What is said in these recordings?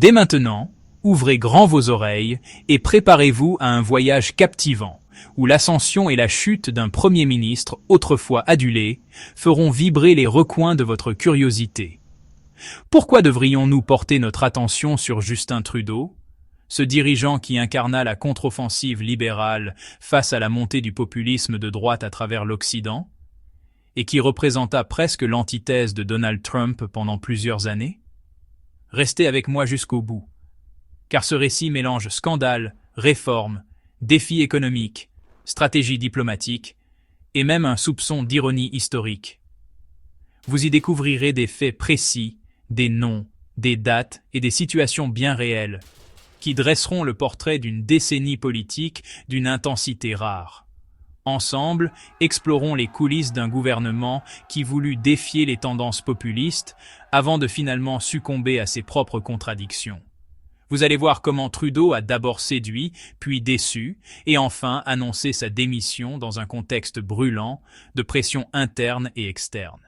Dès maintenant, ouvrez grand vos oreilles et préparez-vous à un voyage captivant, où l'ascension et la chute d'un Premier ministre autrefois adulé feront vibrer les recoins de votre curiosité. Pourquoi devrions-nous porter notre attention sur Justin Trudeau, ce dirigeant qui incarna la contre-offensive libérale face à la montée du populisme de droite à travers l'Occident, et qui représenta presque l'antithèse de Donald Trump pendant plusieurs années? Restez avec moi jusqu'au bout, car ce récit mélange scandale, réforme, défis économiques, stratégie diplomatique et même un soupçon d'ironie historique. Vous y découvrirez des faits précis, des noms, des dates et des situations bien réelles, qui dresseront le portrait d'une décennie politique d'une intensité rare. Ensemble, explorons les coulisses d'un gouvernement qui voulut défier les tendances populistes avant de finalement succomber à ses propres contradictions. Vous allez voir comment Trudeau a d'abord séduit, puis déçu, et enfin annoncé sa démission dans un contexte brûlant de pression interne et externe.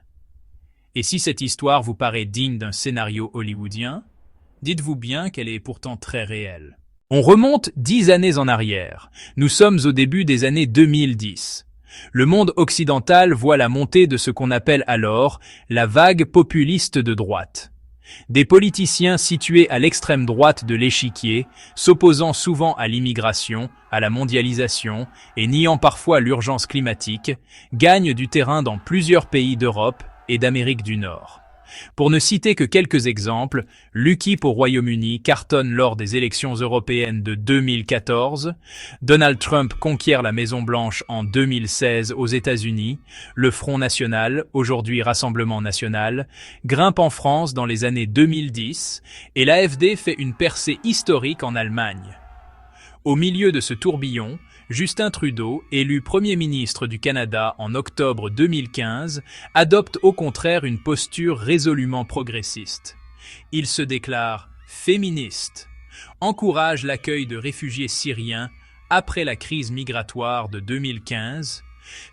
Et si cette histoire vous paraît digne d'un scénario hollywoodien, dites-vous bien qu'elle est pourtant très réelle. On remonte 10 années en arrière. Nous sommes au début des années 2010. Le monde occidental voit la montée de ce qu'on appelle alors la vague populiste de droite. Des politiciens situés à l'extrême droite de l'échiquier, s'opposant souvent à l'immigration, à la mondialisation et niant parfois l'urgence climatique, gagnent du terrain dans plusieurs pays d'Europe et d'Amérique du Nord. Pour ne citer que quelques exemples, l'UKIP au Royaume-Uni cartonne lors des élections européennes de 2014, Donald Trump conquiert la Maison-Blanche en 2016 aux États-Unis, le Front National, aujourd'hui Rassemblement National, grimpe en France dans les années 2010 et l'AfD fait une percée historique en Allemagne. Au milieu de ce tourbillon, Justin Trudeau, élu Premier ministre du Canada en octobre 2015, adopte au contraire une posture résolument progressiste. Il se déclare féministe, encourage l'accueil de réfugiés syriens après la crise migratoire de 2015,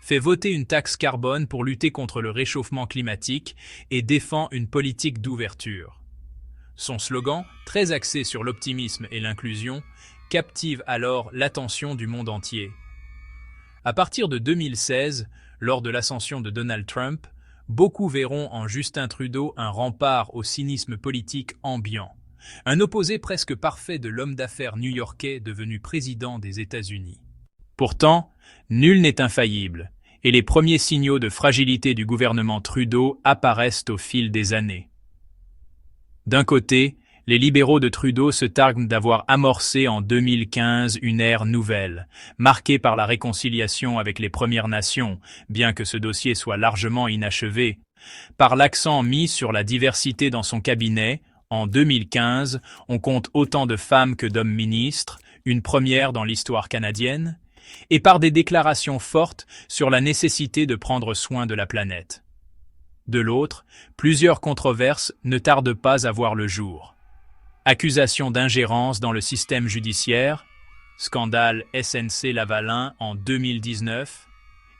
fait voter une taxe carbone pour lutter contre le réchauffement climatique et défend une politique d'ouverture. Son slogan, très axé sur l'optimisme et l'inclusion, captive alors l'attention du monde entier. À partir de 2016, lors de l'ascension de Donald Trump, beaucoup verront en Justin Trudeau un rempart au cynisme politique ambiant, un opposé presque parfait de l'homme d'affaires new-yorkais devenu président des États-Unis. Pourtant, nul n'est infaillible, et les premiers signaux de fragilité du gouvernement Trudeau apparaissent au fil des années. D'un côté, les libéraux de Trudeau se targuent d'avoir amorcé en 2015 une ère nouvelle, marquée par la réconciliation avec les Premières Nations, bien que ce dossier soit largement inachevé, par l'accent mis sur la diversité dans son cabinet. En 2015, on compte autant de femmes que d'hommes ministres, une première dans l'histoire canadienne, et par des déclarations fortes sur la nécessité de prendre soin de la planète. De l'autre, plusieurs controverses ne tardent pas à voir le jour. Accusation d'ingérence dans le système judiciaire, scandale SNC-Lavalin en 2019,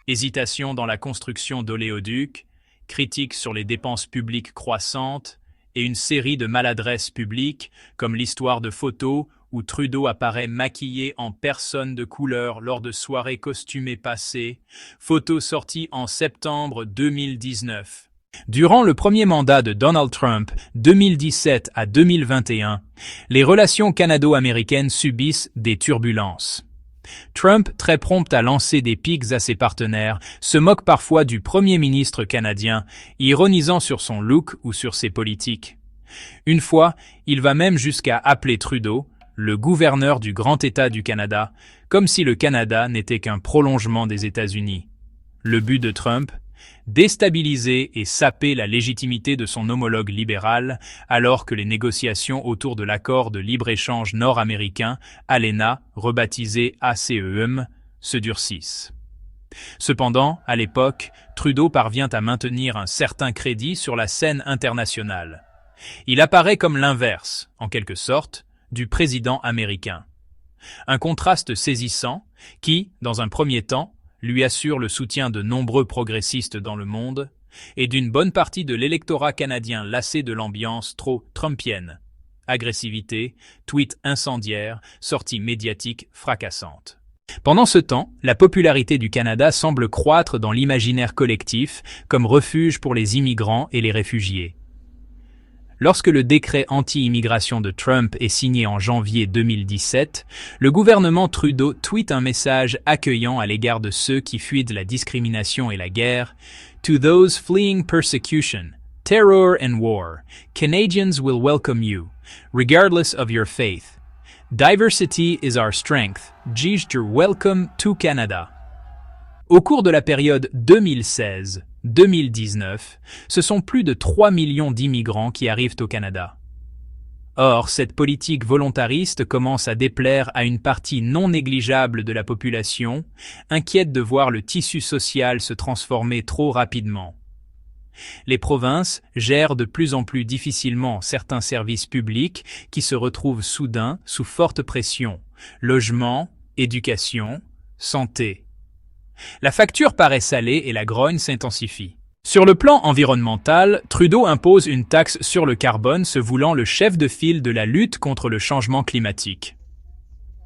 hésitation dans la construction d'oléoducs, critiques sur les dépenses publiques croissantes et une série de maladresses publiques comme l'histoire de photos où Trudeau apparaît maquillé en personne de couleur lors de soirées costumées passées, photos sorties en septembre 2019. Durant le premier mandat de Donald Trump, 2017 à 2021, les relations canado-américaines subissent des turbulences. Trump, très prompt à lancer des pics à ses partenaires, se moque parfois du Premier ministre canadien, ironisant sur son look ou sur ses politiques. Une fois, il va même jusqu'à appeler Trudeau, le gouverneur du Grand État du Canada, comme si le Canada n'était qu'un prolongement des États-Unis. Le but de Trump ? Déstabiliser et saper la légitimité de son homologue libéral alors que les négociations autour de l'accord de libre-échange nord-américain, ALENA, rebaptisé ACEM, se durcissent. Cependant, à l'époque, Trudeau parvient à maintenir un certain crédit sur la scène internationale. Il apparaît comme l'inverse, en quelque sorte, du président américain. Un contraste saisissant qui, dans un premier temps, lui assure le soutien de nombreux progressistes dans le monde et d'une bonne partie de l'électorat canadien lassé de l'ambiance trop trumpienne. agressivité, tweets incendiaires, sorties médiatiques fracassantes. Pendant ce temps, la popularité du Canada semble croître dans l'imaginaire collectif comme refuge pour les immigrants et les réfugiés. Lorsque le décret anti-immigration de Trump est signé en janvier 2017, le gouvernement Trudeau tweet un message accueillant à l'égard de ceux qui fuient de la discrimination et la guerre. To those fleeing persecution, terror and war, Canadians will welcome you, regardless of your faith. Diversity is our strength. You're welcome to Canada. Au cours de la période 2016-2019, ce sont plus de 3 millions d'immigrants qui arrivent au Canada. Or, cette politique volontariste commence à déplaire à une partie non négligeable de la population, inquiète de voir le tissu social se transformer trop rapidement. Les provinces gèrent de plus en plus difficilement certains services publics qui se retrouvent soudain sous forte pression: logement, éducation, santé. La facture paraît salée et la grogne s'intensifie. Sur le plan environnemental, Trudeau impose une taxe sur le carbone se voulant le chef de file de la lutte contre le changement climatique.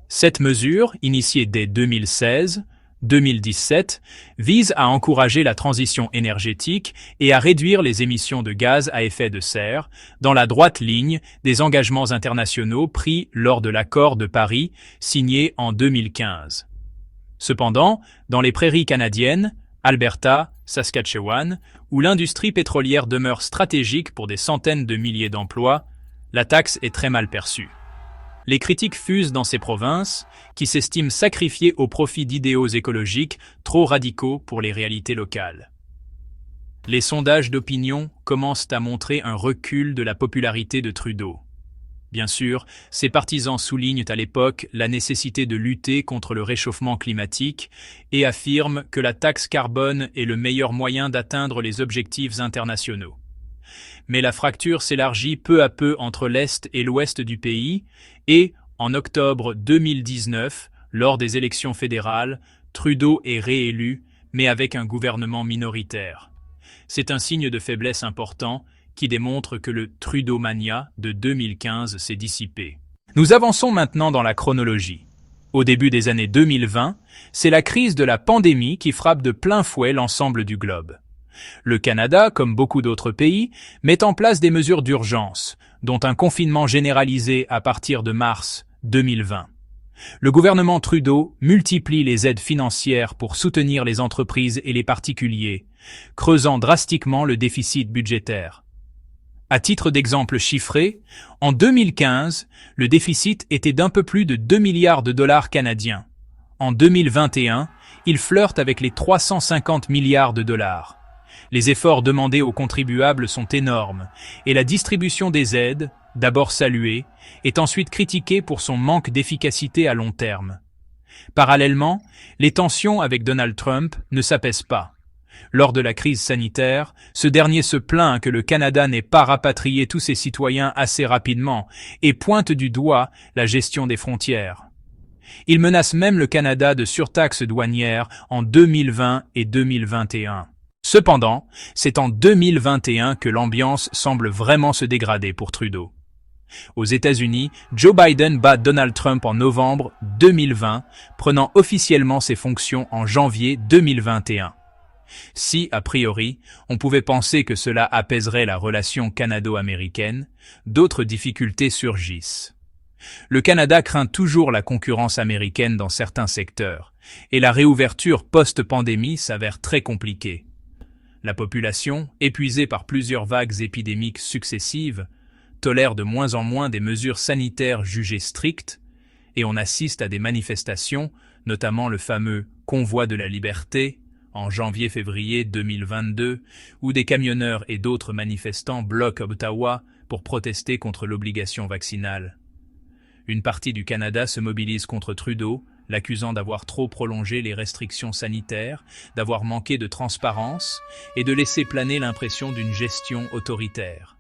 Cette mesure, initiée dès 2016-2017, vise à encourager la transition énergétique et à réduire les émissions de gaz à effet de serre, dans la droite ligne des engagements internationaux pris lors de l'accord de Paris signé en 2015. Cependant, dans les prairies canadiennes, Alberta, Saskatchewan, où l'industrie pétrolière demeure stratégique pour des centaines de milliers d'emplois, la taxe est très mal perçue. Les critiques fusent dans ces provinces, qui s'estiment sacrifiées au profit d'idéaux écologiques trop radicaux pour les réalités locales. Les sondages d'opinion commencent à montrer un recul de la popularité de Trudeau. Bien sûr, ses partisans soulignent à l'époque la nécessité de lutter contre le réchauffement climatique et affirment que la taxe carbone est le meilleur moyen d'atteindre les objectifs internationaux. Mais la fracture s'élargit peu à peu entre l'Est et l'Ouest du pays et, en octobre 2019, lors des élections fédérales, Trudeau est réélu, mais avec un gouvernement minoritaire. C'est un signe de faiblesse important qui démontre que le Trudeau-mania de 2015 s'est dissipé. Nous avançons maintenant dans la chronologie. Au début des années 2020, c'est la crise de la pandémie qui frappe de plein fouet l'ensemble du globe. Le Canada, comme beaucoup d'autres pays, met en place des mesures d'urgence, dont un confinement généralisé à partir de mars 2020. Le gouvernement Trudeau multiplie les aides financières pour soutenir les entreprises et les particuliers, creusant drastiquement le déficit budgétaire. À titre d'exemple chiffré, en 2015, le déficit était d'un peu plus de 2 milliards de dollars canadiens. En 2021, il flirte avec les 350 milliards de dollars. Les efforts demandés aux contribuables sont énormes, et la distribution des aides, d'abord saluée, est ensuite critiquée pour son manque d'efficacité à long terme. Parallèlement, les tensions avec Donald Trump ne s'apaisent pas. Lors de la crise sanitaire, ce dernier se plaint que le Canada n'ait pas rapatrié tous ses citoyens assez rapidement et pointe du doigt la gestion des frontières. Il menace même le Canada de surtaxes douanières en 2020 et 2021. Cependant, c'est en 2021 que l'ambiance semble vraiment se dégrader pour Trudeau. Aux États-Unis, Joe Biden bat Donald Trump en novembre 2020, prenant officiellement ses fonctions en janvier 2021. Si, a priori, on pouvait penser que cela apaiserait la relation canado-américaine, d'autres difficultés surgissent. Le Canada craint toujours la concurrence américaine dans certains secteurs, et la réouverture post-pandémie s'avère très compliquée. La population, épuisée par plusieurs vagues épidémiques successives, tolère de moins en moins des mesures sanitaires jugées strictes, et on assiste à des manifestations, notamment le fameux « convoi de la liberté », en janvier-février 2022, où des camionneurs et d'autres manifestants bloquent Ottawa pour protester contre l'obligation vaccinale. Une partie du Canada se mobilise contre Trudeau, l'accusant d'avoir trop prolongé les restrictions sanitaires, d'avoir manqué de transparence et de laisser planer l'impression d'une gestion autoritaire.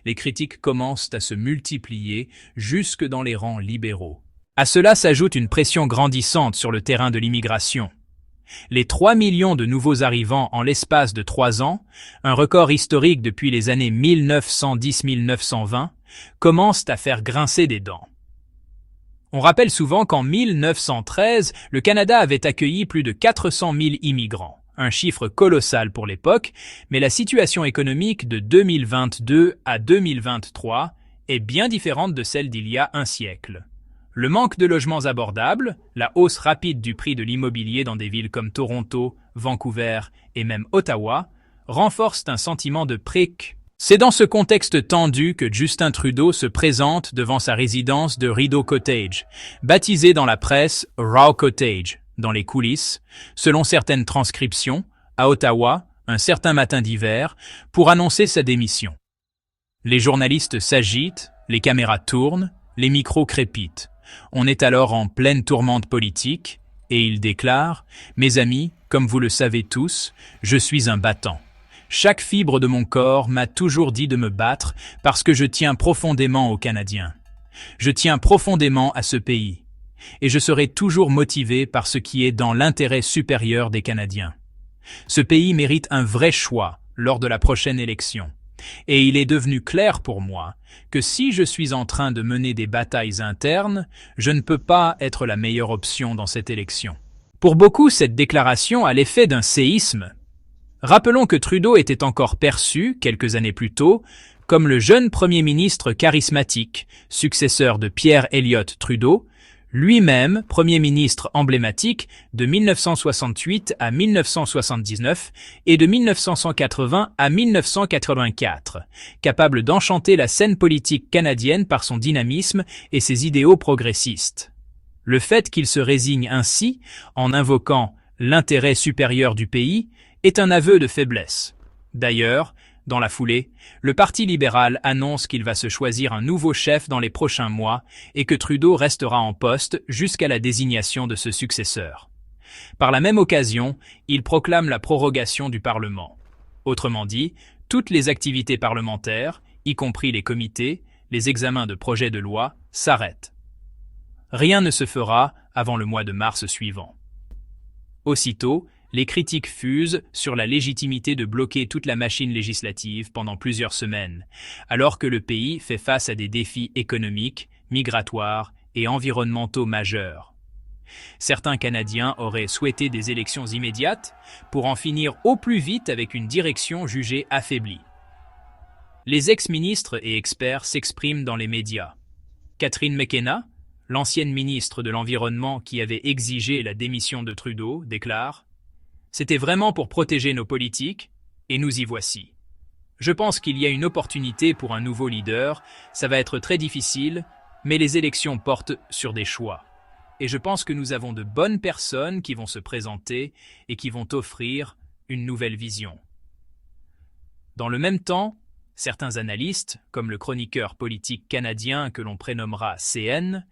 Les critiques commencent à se multiplier jusque dans les rangs libéraux. À cela s'ajoute une pression grandissante sur le terrain de l'immigration. Les 3 millions de nouveaux arrivants en l'espace de 3 ans, un record historique depuis les années 1910-1920, commencent à faire grincer des dents. On rappelle souvent qu'en 1913, le Canada avait accueilli plus de 400 000 immigrants, un chiffre colossal pour l'époque, mais la situation économique de 2022 à 2023 est bien différente de celle d'il y a un siècle. Le manque de logements abordables, la hausse rapide du prix de l'immobilier dans des villes comme Toronto, Vancouver et même Ottawa renforcent un sentiment de précarité. C'est dans ce contexte tendu que Justin Trudeau se présente devant sa résidence de Rideau Cottage, baptisée dans la presse Row Cottage, dans les coulisses, selon certaines transcriptions, à Ottawa, un certain matin d'hiver, pour annoncer sa démission. Les journalistes s'agitent, les caméras tournent, les micros crépitent. On est alors en pleine tourmente politique, et il déclare « Mes amis, comme vous le savez tous, je suis un battant. Chaque fibre de mon corps m'a toujours dit de me battre parce que je tiens profondément aux Canadiens. Je tiens profondément à ce pays. Et je serai toujours motivé par ce qui est dans l'intérêt supérieur des Canadiens. Ce pays mérite un vrai choix lors de la prochaine élection. Et il est devenu clair pour moi que si je suis en train de mener des batailles internes, je ne peux pas être la meilleure option dans cette élection. » Pour beaucoup, cette déclaration a l'effet d'un séisme. Rappelons que Trudeau était encore perçu, quelques années plus tôt, comme le jeune premier ministre charismatique, successeur de Pierre Elliott Trudeau, lui-même premier ministre emblématique de 1968 à 1979 et de 1980 à 1984, capable d'enchanter la scène politique canadienne par son dynamisme et ses idéaux progressistes. Le fait qu'il se résigne ainsi, en invoquant l'intérêt supérieur du pays, est un aveu de faiblesse. D'ailleurs, dans la foulée, le Parti libéral annonce qu'il va se choisir un nouveau chef dans les prochains mois et que Trudeau restera en poste jusqu'à la désignation de ce successeur. Par la même occasion, il proclame la prorogation du Parlement. Autrement dit, toutes les activités parlementaires, y compris les comités, les examens de projets de loi, s'arrêtent. Rien ne se fera avant le mois de mars suivant. Aussitôt, les critiques fusent sur la légitimité de bloquer toute la machine législative pendant plusieurs semaines, alors que le pays fait face à des défis économiques, migratoires et environnementaux majeurs. Certains Canadiens auraient souhaité des élections immédiates pour en finir au plus vite avec une direction jugée affaiblie. Les ex-ministres et experts s'expriment dans les médias. Catherine McKenna, l'ancienne ministre de l'Environnement qui avait exigé la démission de Trudeau, déclare « C'était vraiment pour protéger nos politiques, et nous y voici. Je pense qu'il y a une opportunité pour un nouveau leader, ça va être très difficile, mais les élections portent sur des choix. Et je pense que nous avons de bonnes personnes qui vont se présenter et qui vont offrir une nouvelle vision. » Dans le même temps, certains analystes, comme le chroniqueur politique canadien que l'on prénommera CN,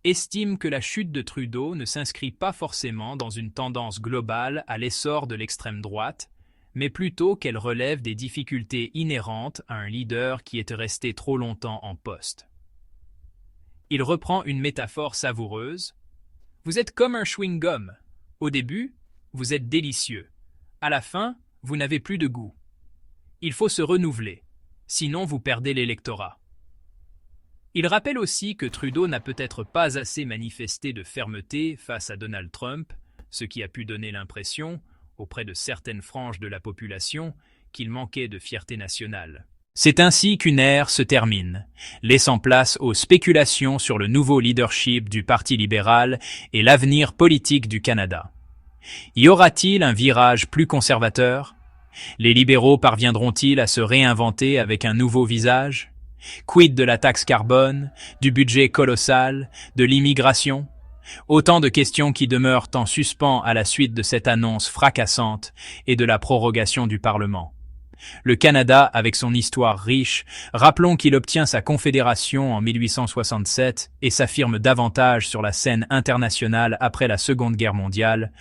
estiment que la chute de Trudeau ne s'inscrit pas forcément dans une tendance globale à l'essor de l'extrême droite, mais plutôt qu'elle relève des difficultés inhérentes à un leader qui est resté trop longtemps en poste. Il reprend une métaphore savoureuse. « Vous êtes comme un chewing-gum. Au début, vous êtes délicieux. À la fin, vous n'avez plus de goût. Il faut se renouveler, sinon vous perdez l'électorat. » Il rappelle aussi que Trudeau n'a peut-être pas assez manifesté de fermeté face à Donald Trump, ce qui a pu donner l'impression, auprès de certaines franges de la population, qu'il manquait de fierté nationale. C'est ainsi qu'une ère se termine, laissant place aux spéculations sur le nouveau leadership du Parti libéral et l'avenir politique du Canada. Y aura-t-il un virage plus conservateur? Les libéraux parviendront-ils à se réinventer avec un nouveau visage? Quid de la taxe carbone, du budget colossal, de l'immigration? Autant de questions qui demeurent en suspens à la suite de cette annonce fracassante et de la prorogation du Parlement. Le Canada, avec son histoire riche, rappelons qu'il obtient sa confédération en 1867 et s'affirme davantage sur la scène internationale après la Seconde Guerre mondiale,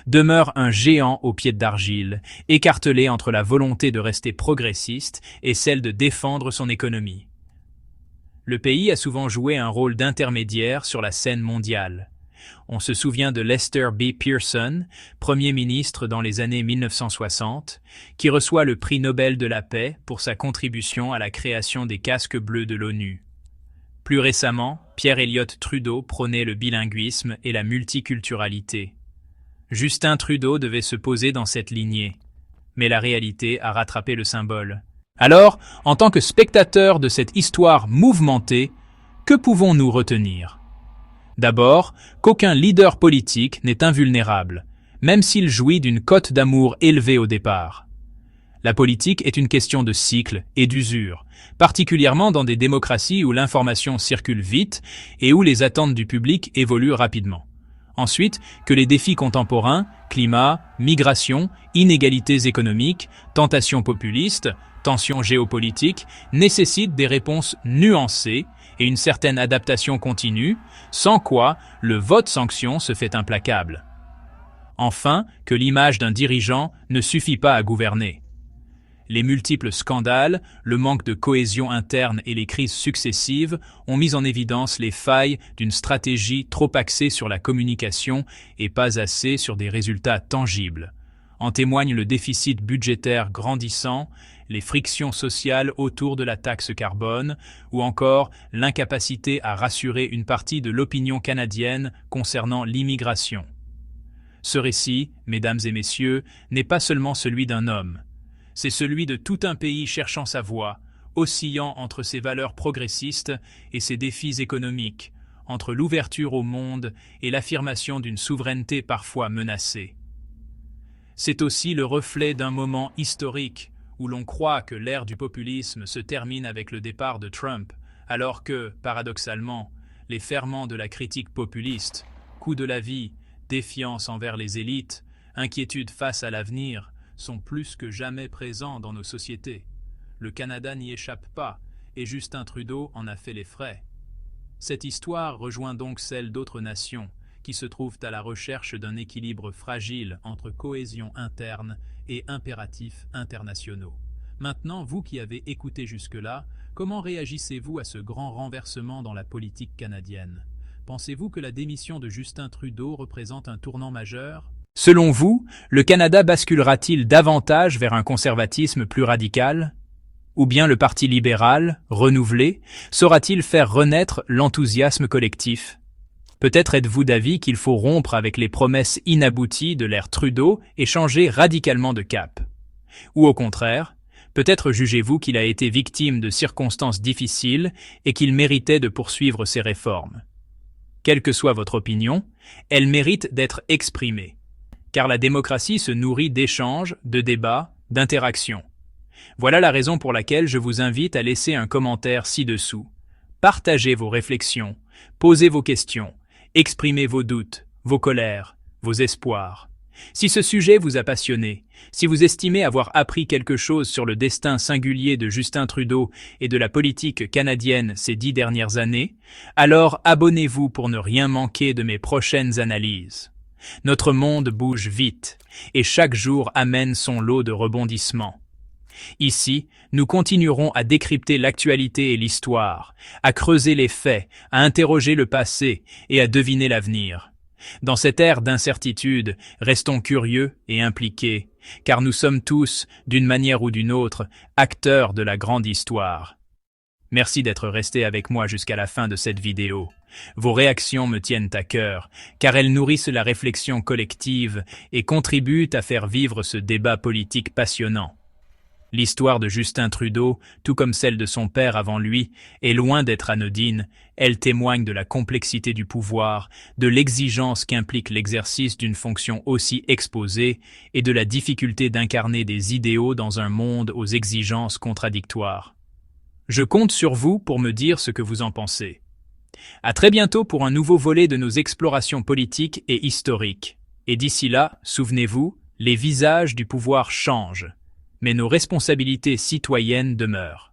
demeure un géant aux pieds d'argile, écartelé entre la volonté de rester progressiste et celle de défendre son économie. Le pays a souvent joué un rôle d'intermédiaire sur la scène mondiale. On se souvient de Lester B. Pearson, Premier ministre dans les années 1960, qui reçoit le prix Nobel de la paix pour sa contribution à la création des casques bleus de l'ONU. Plus récemment, Pierre Elliott Trudeau prônait le bilinguisme et la multiculturalité. Justin Trudeau devait se poser dans cette lignée, mais la réalité a rattrapé le symbole. Alors, en tant que spectateurs de cette histoire mouvementée, que pouvons-nous retenir? D'abord, qu'aucun leader politique n'est invulnérable, même s'il jouit d'une cote d'amour élevée au départ. La politique est une question de cycle et d'usure, particulièrement dans des démocraties où l'information circule vite et où les attentes du public évoluent rapidement. Ensuite, que les défis contemporains, climat, migration, inégalités économiques, tentations populistes, tensions géopolitiques, nécessitent des réponses nuancées et une certaine adaptation continue, sans quoi le vote sanction se fait implacable. Enfin, que l'image d'un dirigeant ne suffit pas à gouverner. Les multiples scandales, le manque de cohésion interne et les crises successives ont mis en évidence les failles d'une stratégie trop axée sur la communication et pas assez sur des résultats tangibles. En témoigne le déficit budgétaire grandissant, les frictions sociales autour de la taxe carbone ou encore l'incapacité à rassurer une partie de l'opinion canadienne concernant l'immigration. Ce récit, mesdames et messieurs, n'est pas seulement celui d'un homme. C'est celui de tout un pays cherchant sa voie, oscillant entre ses valeurs progressistes et ses défis économiques, entre l'ouverture au monde et l'affirmation d'une souveraineté parfois menacée. C'est aussi le reflet d'un moment historique où l'on croit que l'ère du populisme se termine avec le départ de Trump, alors que, paradoxalement, les ferments de la critique populiste, coût de la vie, défiance envers les élites, inquiétude face à l'avenir, sont plus que jamais présents dans nos sociétés. Le Canada n'y échappe pas, et Justin Trudeau en a fait les frais. Cette histoire rejoint donc celle d'autres nations, qui se trouvent à la recherche d'un équilibre fragile entre cohésion interne et impératifs internationaux. Maintenant, vous qui avez écouté jusque-là, comment réagissez-vous à ce grand renversement dans la politique canadienne? Pensez-vous que la démission de Justin Trudeau représente un tournant majeur? Selon vous, le Canada basculera-t-il davantage vers un conservatisme plus radical? Ou bien le Parti libéral, renouvelé, saura-t-il faire renaître l'enthousiasme collectif? Peut-être êtes-vous d'avis qu'il faut rompre avec les promesses inabouties de l'ère Trudeau et changer radicalement de cap. Ou au contraire, peut-être jugez-vous qu'il a été victime de circonstances difficiles et qu'il méritait de poursuivre ses réformes. Quelle que soit votre opinion, elle mérite d'être exprimée. Car la démocratie se nourrit d'échanges, de débats, d'interactions. Voilà la raison pour laquelle je vous invite à laisser un commentaire ci-dessous. Partagez vos réflexions, posez vos questions, exprimez vos doutes, vos colères, vos espoirs. Si ce sujet vous a passionné, si vous estimez avoir appris quelque chose sur le destin singulier de Justin Trudeau et de la politique canadienne ces 10 dernières années, alors abonnez-vous pour ne rien manquer de mes prochaines analyses. Notre monde bouge vite, et chaque jour amène son lot de rebondissements. Ici, nous continuerons à décrypter l'actualité et l'histoire, à creuser les faits, à interroger le passé et à deviner l'avenir. Dans cette ère d'incertitude, restons curieux et impliqués, car nous sommes tous, d'une manière ou d'une autre, acteurs de la grande histoire. Merci d'être resté avec moi jusqu'à la fin de cette vidéo. Vos réactions me tiennent à cœur, car elles nourrissent la réflexion collective et contribuent à faire vivre ce débat politique passionnant. L'histoire de Justin Trudeau, tout comme celle de son père avant lui, est loin d'être anodine. Elle témoigne de la complexité du pouvoir, de l'exigence qu'implique l'exercice d'une fonction aussi exposée et de la difficulté d'incarner des idéaux dans un monde aux exigences contradictoires. Je compte sur vous pour me dire ce que vous en pensez. À très bientôt pour un nouveau volet de nos explorations politiques et historiques. Et d'ici là, souvenez-vous, les visages du pouvoir changent, mais nos responsabilités citoyennes demeurent.